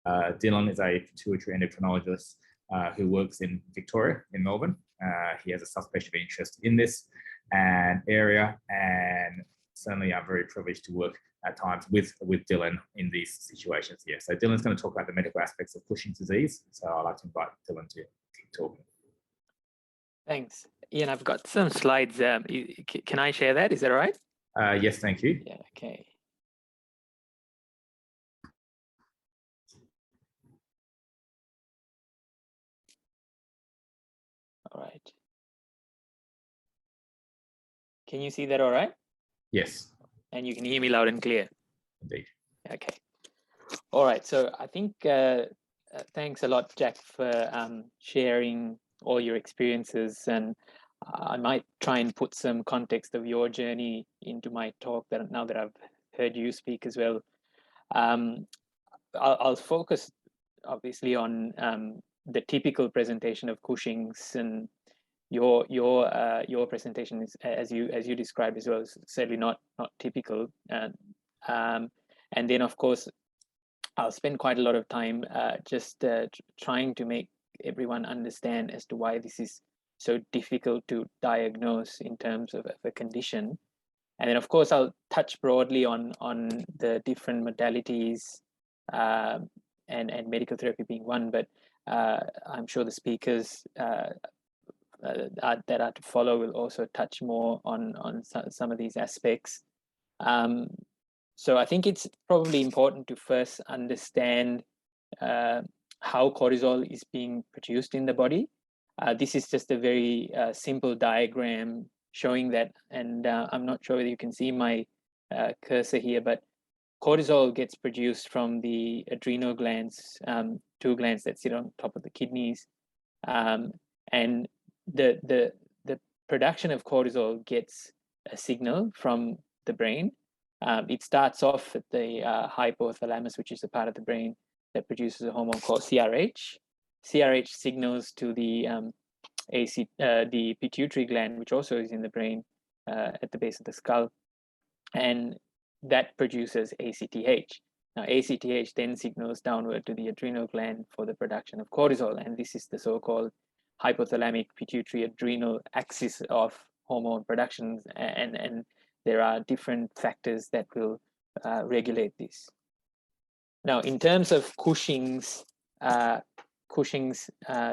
Dilan is a pituitary endocrinologist who works in Victoria, in Melbourne. He has a subspecialty interest in this area, and certainly I'm very privileged to work at times with Dilan in these situations here. So Dilan's going to talk about the medical aspects of Cushing's disease. So I'd like to invite Dilan to keep talking. Thanks. Ian, I've got some slides. Can I share that? Is that all right? Yes, thank you. Yeah, okay. All right. Can you see that all right? Yes. And you can hear me loud and clear? Indeed. Okay. All right. So I think thanks a lot, Jack, for sharing all your experiences. And I might try and put some context of your journey into my talk now that I've heard you speak as well. I'll focus obviously on the typical presentation of Cushing's, and your presentation is, as you described as well, is certainly not typical. And then of course I'll spend quite a lot of time just trying to make everyone understand as to why this is so difficult to diagnose in terms of a condition. And then of course I'll touch broadly on the different modalities, and medical therapy being one, but I'm sure the speakers that are to follow will also touch more on some of these aspects. So I think it's probably important to first understand how cortisol is being produced in the body. This is just a very simple diagram showing that, and I'm not sure whether you can see my cursor here, but cortisol gets produced from the adrenal glands, two glands that sit on top of the kidneys, and the production of cortisol gets a signal from the brain. It starts off at the hypothalamus, which is a part of the brain that produces a hormone called CRH. CRH signals to the the pituitary gland, which also is in the brain at the base of the skull, and that produces ACTH. Now, ACTH then signals downward to the adrenal gland for the production of cortisol, and this is the so-called hypothalamic pituitary adrenal axis of hormone productions, and there are different factors that will regulate this. Now, in terms of Cushing's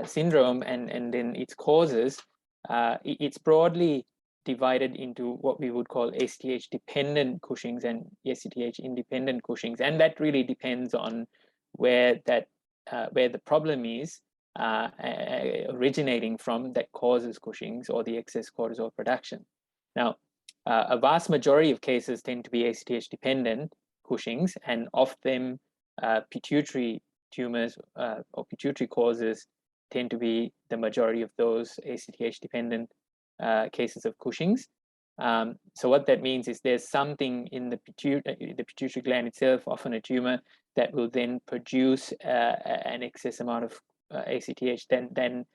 syndrome and then its causes, it's broadly divided into what we would call ACTH dependent Cushing's and ACTH independent Cushing's, and that really depends on where the problem is originating from that causes Cushing's or the excess cortisol production. Now, a vast majority of cases tend to be ACTH dependent Cushing's, and of them pituitary tumors or pituitary causes tend to be the majority of those ACTH dependent cases of Cushing's. So what that means is there's something in the pituitary gland itself, often a tumor, that will then produce an excess amount of ACTH, then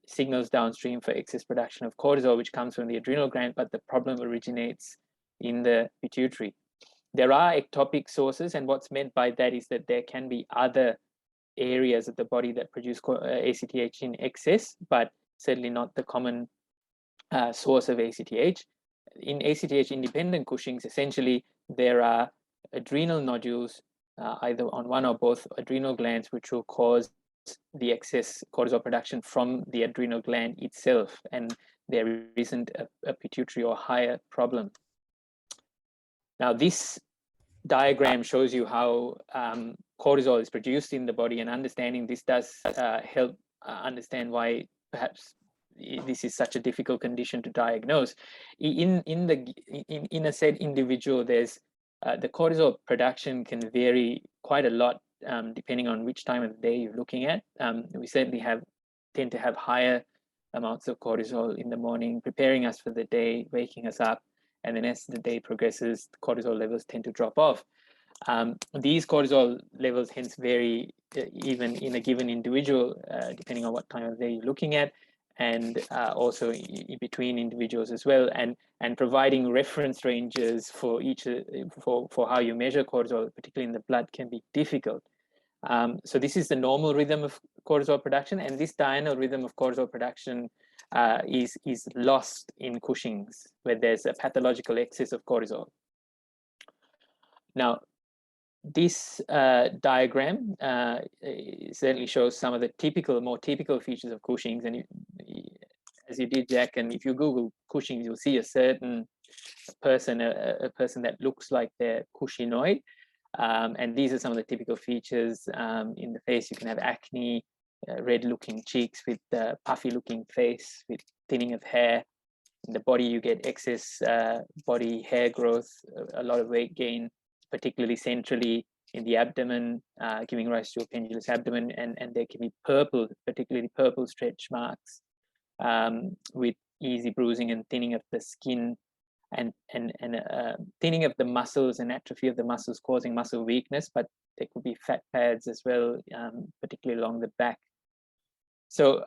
signals downstream for excess production of cortisol, which comes from the adrenal gland, but the problem originates in the pituitary. There are ectopic sources, and what's meant by that is that there can be other areas of the body that produce ACTH in excess, but certainly not the common source of ACTH. In ACTH independent Cushing's, essentially there are adrenal nodules either on one or both adrenal glands, which will cause the excess cortisol production from the adrenal gland itself, and there isn't a pituitary or higher problem. Now, this diagram shows you how cortisol is produced in the body, and understanding this does help understand why perhaps this is such a difficult condition to diagnose. In a said individual, there's the cortisol production can vary quite a lot depending on which time of the day you're looking at. We certainly tend to have higher amounts of cortisol in the morning, preparing us for the day, waking us up, and then as the day progresses, the cortisol levels tend to drop off. These cortisol levels hence vary even in a given individual, depending on what time of day you're looking at, and also in between individuals as well, and providing reference ranges for each for how you measure cortisol, particularly in the blood, can be difficult. So this is the normal rhythm of cortisol production, and this diurnal rhythm of cortisol production is lost in Cushing's, where there's a pathological excess of cortisol. Now, this diagram certainly shows some of the more typical features of Cushing's, and as you did, Jack, and if you Google Cushing's, you'll see a certain person, a person that looks like they're Cushingnoid. And these are some of the typical features. In the face, you can have acne, red-looking cheeks with puffy-looking face, with thinning of hair. In the body, you get excess body hair growth, a lot of weight gain, particularly centrally in the abdomen, giving rise to a pendulous abdomen, and there can be purple, particularly purple stretch marks, with easy bruising and thinning of the skin, and thinning of the muscles and atrophy of the muscles causing muscle weakness, but there could be fat pads as well, particularly along the back. So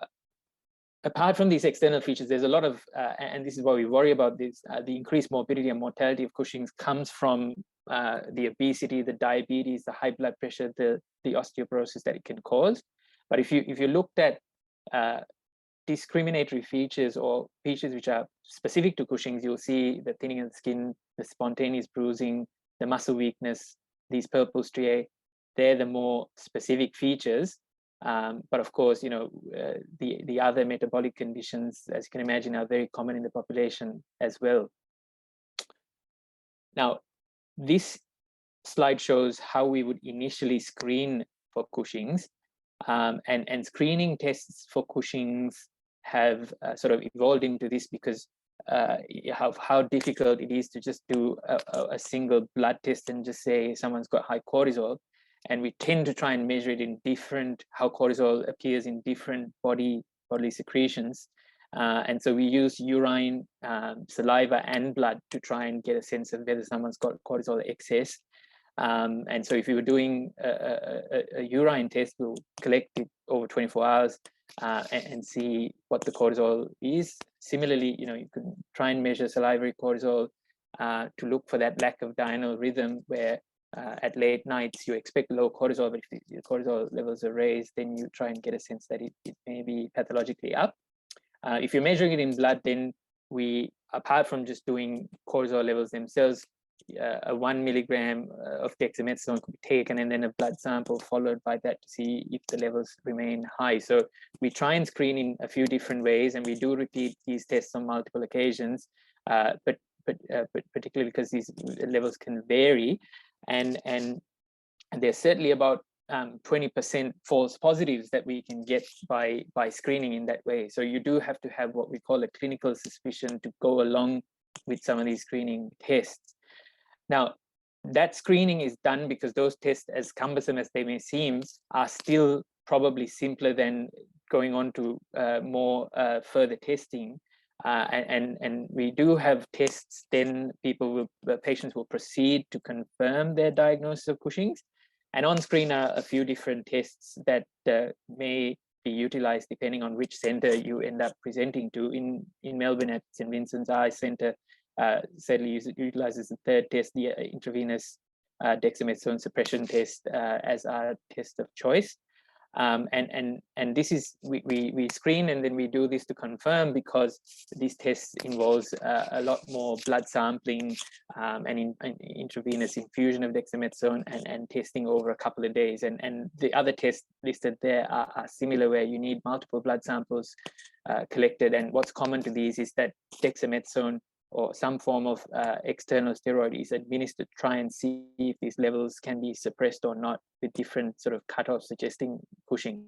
apart from these external features, there's a lot of, and this is why we worry about this, the increased morbidity and mortality of Cushing's comes from the obesity, the diabetes, the high blood pressure, the osteoporosis that it can cause. But if you looked at discriminatory features or features which are specific to Cushing's, you'll see the thinning of the skin, the spontaneous bruising, the muscle weakness, these purple striae. They're the more specific features. But of course, you know, the other metabolic conditions, as you can imagine, are very common in the population as well. Now, this slide shows how we would initially screen for Cushing's, and screening tests for Cushing's have sort of evolved into this because how difficult it is to just do a single blood test and just say someone's got high cortisol. And we tend to try and measure it in different, how cortisol appears in different bodily secretions. And so we use urine, saliva, and blood to try and get a sense of whether someone's got cortisol excess. And so if we were doing a urine test, we'll collect it over 24 hours and see what the cortisol is. Similarly, you know, you can try and measure salivary cortisol to look for that lack of diurnal rhythm where at late nights you expect low cortisol, but if the cortisol levels are raised, then you try and get a sense that it may be pathologically up. If you're measuring it in blood, then we, apart from just doing cortisol levels themselves, a 1 milligram of dexamethasone could be taken, and then a blood sample followed by that to see if the levels remain high. So we try and screen in a few different ways, and we do repeat these tests on multiple occasions, but particularly because these levels can vary, and there's certainly about 20% false positives that we can get by screening in that way. So you do have to have what we call a clinical suspicion to go along with some of these screening tests. Now, that screening is done because those tests, as cumbersome as they may seem, are still probably simpler than going on to more further testing. And we do have tests, then patients will proceed to confirm their diagnosis of Cushing's. And on screen are a few different tests that may be utilized depending on which center you end up presenting to. In Melbourne at St. Vincent's Eye Center, certainly utilizes the third test, the intravenous dexamethasone suppression test, as our test of choice. And this is, we screen and then we do this to confirm, because these tests involves a lot more blood sampling and intravenous infusion of dexamethasone and testing over a couple of days. And the other tests listed there are similar, where you need multiple blood samples collected. And what's common to these is that dexamethasone or some form of external steroid is administered to try and see if these levels can be suppressed or not, with different sort of cutoffs suggesting Cushing.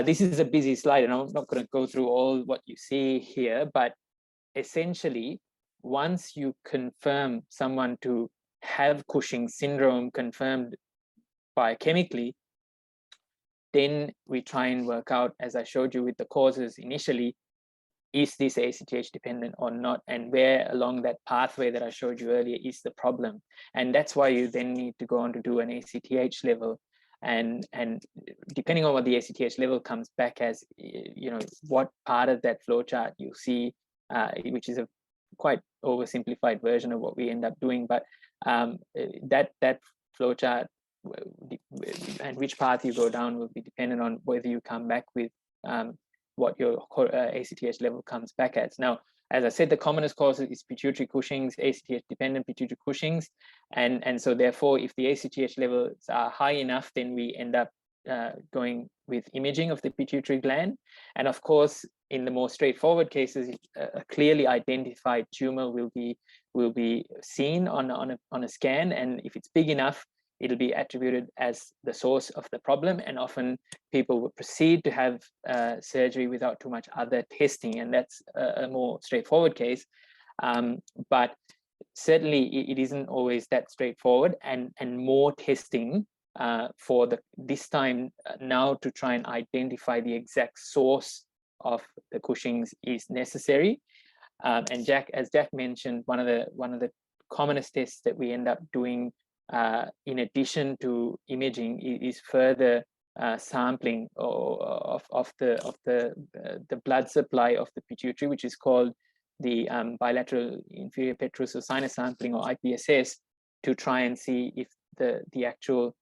This is a busy slide, and I'm not going to go through all what you see here, but essentially, once you confirm someone to have Cushing syndrome confirmed biochemically, then we try and work out, as I showed you with the causes initially, is this ACTH dependent or not, and where along that pathway that I showed you earlier is the problem. And that's why you then need to go on to do an ACTH level, and depending on what the ACTH level comes back as, you know, what part of that flowchart you see, which is a quite oversimplified version of what we end up doing, but that flowchart and which path you go down will be dependent on whether you come back with what your ACTH level comes back at. Now, as I said, the commonest cause is pituitary Cushing's, ACTH dependent pituitary Cushing's, and so therefore, if the ACTH levels are high enough, then we end up going with imaging of the pituitary gland. And of course, in the more straightforward cases, a clearly identified tumor will be seen on a scan, and if it's big enough, it'll be attributed as the source of the problem, and often people will proceed to have surgery without too much other testing, and that's a more straightforward case. But certainly it isn't always that straightforward, and more testing for this time now to try and identify the exact source of the Cushing's is necessary. And as Jack mentioned, one of the commonest tests that we end up doing in addition to imaging is further sampling of the blood supply of the pituitary, which is called the bilateral inferior petrosal sinus sampling, or IPSS, to try and see if the actual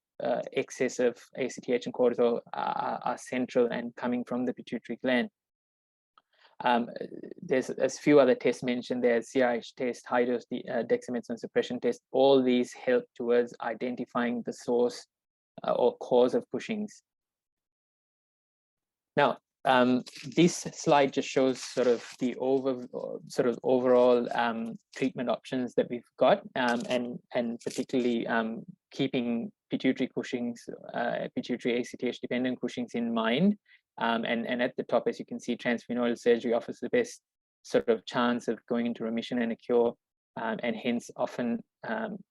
excess of ACTH and cortisol are central and coming from the pituitary gland. There's a few other tests mentioned there: CRH test, high dose dexamethasone suppression test. All these help towards identifying the source or cause of Cushing's. Now, this slide just shows sort of the overall treatment options that we've got, and particularly keeping pituitary Cushing's, pituitary ACTH dependent Cushing's in mind. And at the top, as you can see, transphenolial surgery offers the best sort of chance of going into remission and a cure, and hence often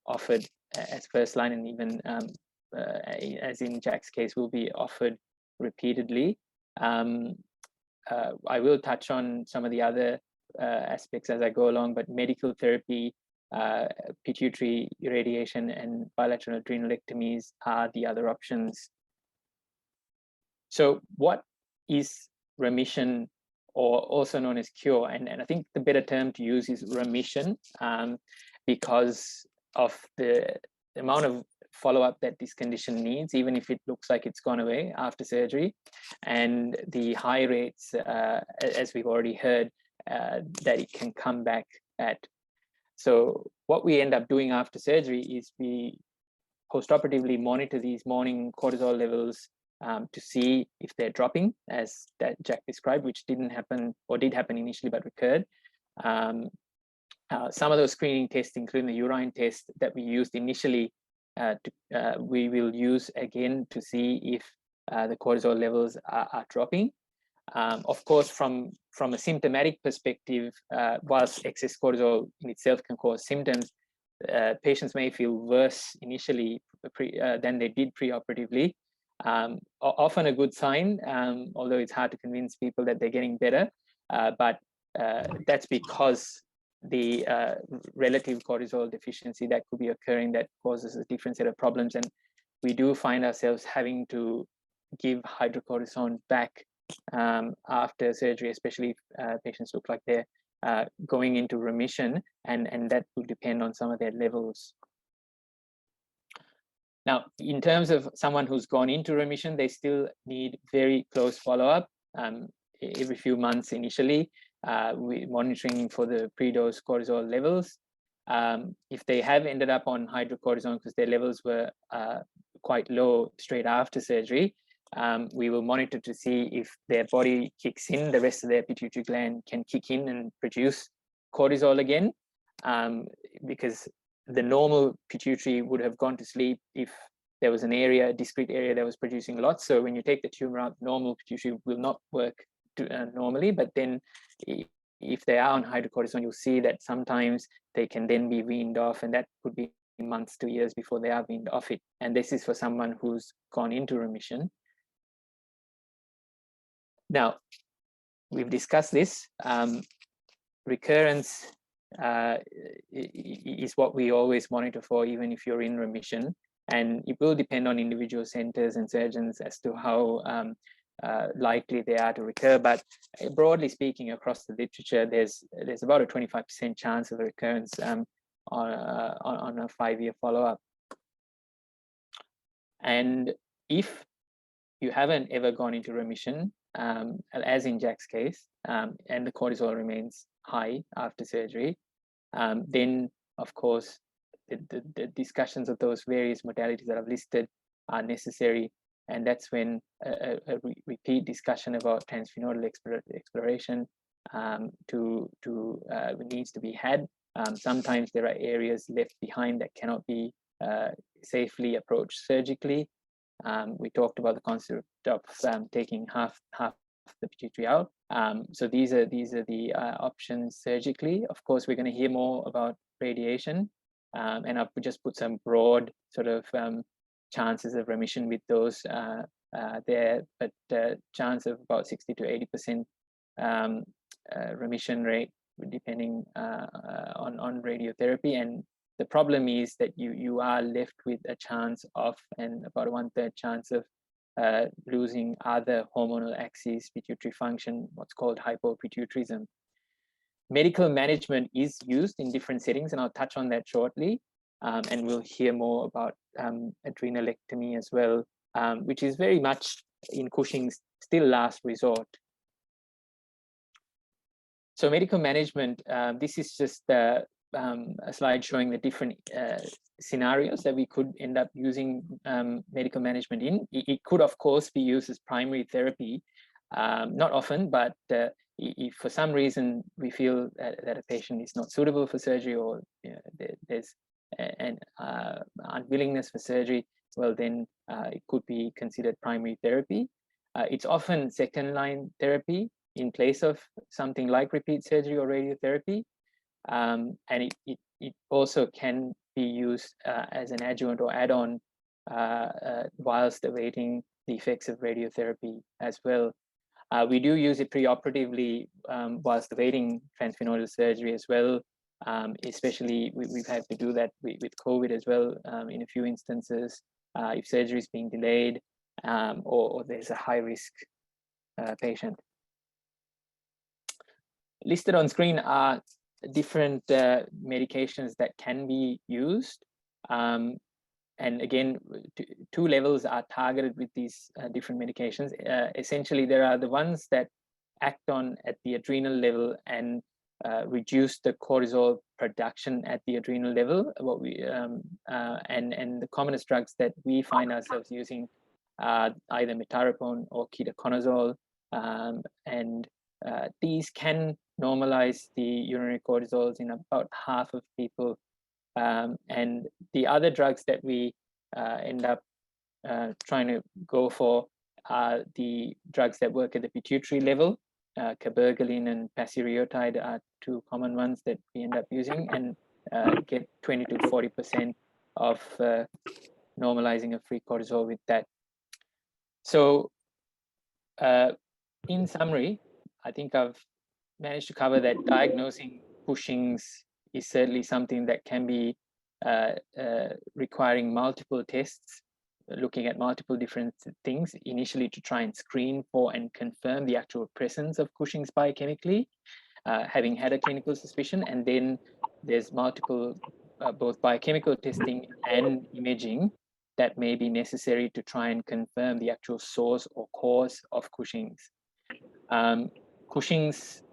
offered as first line, and even as in Jack's case, will be offered repeatedly. I will touch on some of the other aspects as I go along, but medical therapy, pituitary irradiation, and bilateral adrenalectomies are the other options. So what is remission, or also known as cure? And I think the better term to use is remission, because of the amount of follow-up that this condition needs, even if it looks like it's gone away after surgery, and the high rates, as we've already heard, that it can come back at. So what we end up doing after surgery is we postoperatively monitor these morning cortisol levels to see if they're dropping, as that Jack described, which didn't happen, or did happen initially but recurred. Some of those screening tests, including the urine test that we used initially, we will use again to see if the cortisol levels are dropping. Of course, from a symptomatic perspective, whilst excess cortisol in itself can cause symptoms, patients may feel worse initially than they did preoperatively. Often a good sign, although it's hard to convince people that they're getting better, but that's because the relative cortisol deficiency that could be occurring that causes a different set of problems. And we do find ourselves having to give hydrocortisone back after surgery, especially if patients look like they're going into remission, and that will depend on some of their levels. Now, in terms of someone who's gone into remission, they still need very close follow-up every few months initially. We're monitoring for the pre-dose cortisol levels. If they have ended up on hydrocortisone because their levels were quite low straight after surgery, we will monitor to see if their body kicks in, the rest of their pituitary gland can kick in and produce cortisol again, because the normal pituitary would have gone to sleep if there was a discrete area that was producing a lot. So when you take the tumor out, normal pituitary will not work normally, but then if they are on hydrocortisone, you'll see that sometimes they can then be weaned off, and that could be months to years before they are weaned off it. And this is for someone who's gone into remission. Now, we've discussed this. Recurrence is what we always monitor for, even if you're in remission. And it will depend on individual centers and surgeons as to how likely they are to recur. But broadly speaking, across the literature, there's about a 25% chance of a recurrence on a 5-year follow-up. And if you haven't ever gone into remission, as in Jack's case, and the cortisol remains high after surgery, then of course the discussions of those various modalities that I've listed are necessary, and that's when a repeat discussion about transphenodal exploration needs to be had. Sometimes there are areas left behind that cannot be safely approached surgically. We talked about the concept of taking half the pituitary out. So these are the options surgically. Of course, we're going to hear more about radiation, and I've just put some broad sort of chances of remission with those there, but chance of about 60 to 80% remission rate depending on radiotherapy. And the problem is that you are left with a chance of, and about a 1/3 chance of losing other hormonal axes, pituitary function, what's called hypopituitarism. Medical management is used in different settings, and I'll touch on that shortly. And we'll hear more about adrenalectomy as well, which is very much in Cushing's still last resort. So medical management, this is just a slide showing the different scenarios that we could end up using medical management in. It could, of course, be used as primary therapy, not often, but if for some reason we feel that a patient is not suitable for surgery, or there's an unwillingness for surgery, well, then it could be considered primary therapy. It's often second-line therapy in place of something like repeat surgery or radiotherapy. And it also can be used as an adjuvant or add-on whilst awaiting the effects of radiotherapy as well. We do use it preoperatively whilst awaiting transphenodal surgery as well. Especially we've had to do that with COVID as well in a few instances, if surgery is being delayed or there's a high-risk patient. Listed on screen are different medications that can be used. And again, two levels are targeted with these different medications. Essentially, there are the ones that act on at the adrenal level and reduce the cortisol production at the adrenal level. What we and the commonest drugs that we find ourselves using are either metarapone or ketoconazole, and these can normalize the urinary cortisols in about half of people. And the other drugs that we end up trying to go for are the drugs that work at the pituitary level. Cabergoline and pasireotide are two common ones that we end up using, and get 20 to 40% of normalizing of free cortisol with that. So in summary, I think I've managed to cover that diagnosing Cushing's is certainly something that can be requiring multiple tests, looking at multiple different things, initially to try and screen for and confirm the actual presence of Cushing's biochemically, having had a clinical suspicion. And then there's multiple, both biochemical testing and imaging that may be necessary to try and confirm the actual source or cause of Cushing's. Cushing's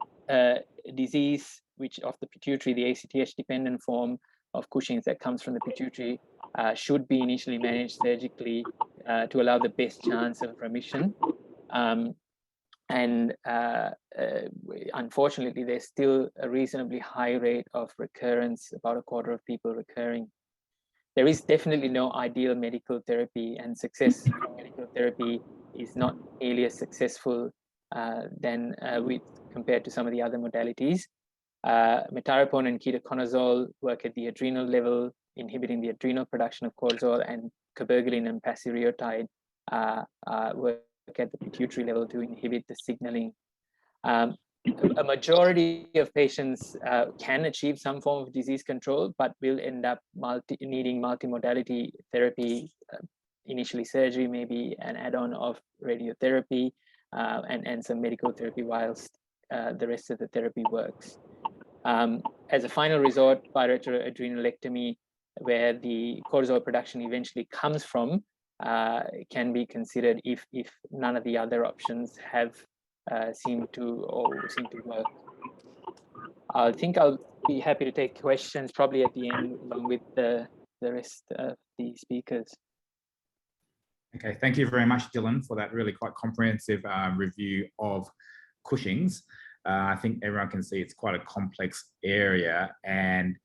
disease, which of the pituitary, the ACTH dependent form of Cushing's that comes from the pituitary, should be initially managed surgically to allow the best chance of remission. Unfortunately, there's still a reasonably high rate of recurrence, about a quarter of people recurring. There is definitely no ideal medical therapy, and success from medical therapy is not nearly as successful than compared to some of the other modalities. Metarapone and ketoconazole work at the adrenal level, inhibiting the adrenal production of cortisol, and cabergoline and pasireotide work at the pituitary level to inhibit the signaling. A majority of patients can achieve some form of disease control, but will end up needing multimodality therapy, initially surgery, maybe an add-on of radiotherapy, and some medical therapy whilst the rest of the therapy works. As a final resort, bilateral adrenalectomy, where the cortisol production eventually comes from can be considered if none of the other options have seem to work. I think I'll be happy to take questions probably at the end along with the rest of the speakers. Okay, thank you very much, Dilan, for that really quite comprehensive review of Cushing's. I think everyone can see it's quite a complex area, and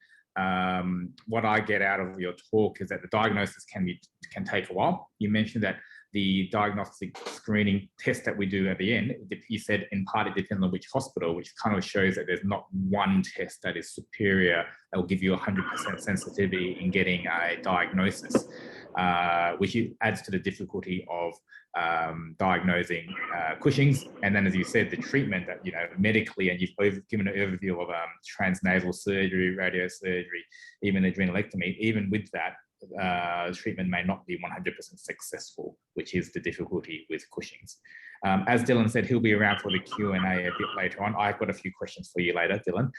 what I get out of your talk is that the diagnosis can take a while. You mentioned that the diagnostic screening test that we do at the end, you said in part it depends on which hospital, which kind of shows that there's not one test that is superior that will give you 100% sensitivity in getting a diagnosis, which adds to the difficulty of diagnosing Cushing's. And then, as you said, the treatment that, medically, and you've given an overview of transnasal surgery, radiosurgery, even adrenalectomy, even with that, treatment may not be 100% successful, which is the difficulty with Cushing's. As Dilan said, he'll be around for the Q&A a bit later on. I've got a few questions for you later, Dilan,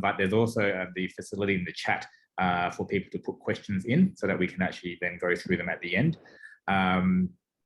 but there's also the facility in the chat for people to put questions in so that we can actually then go through them at the end.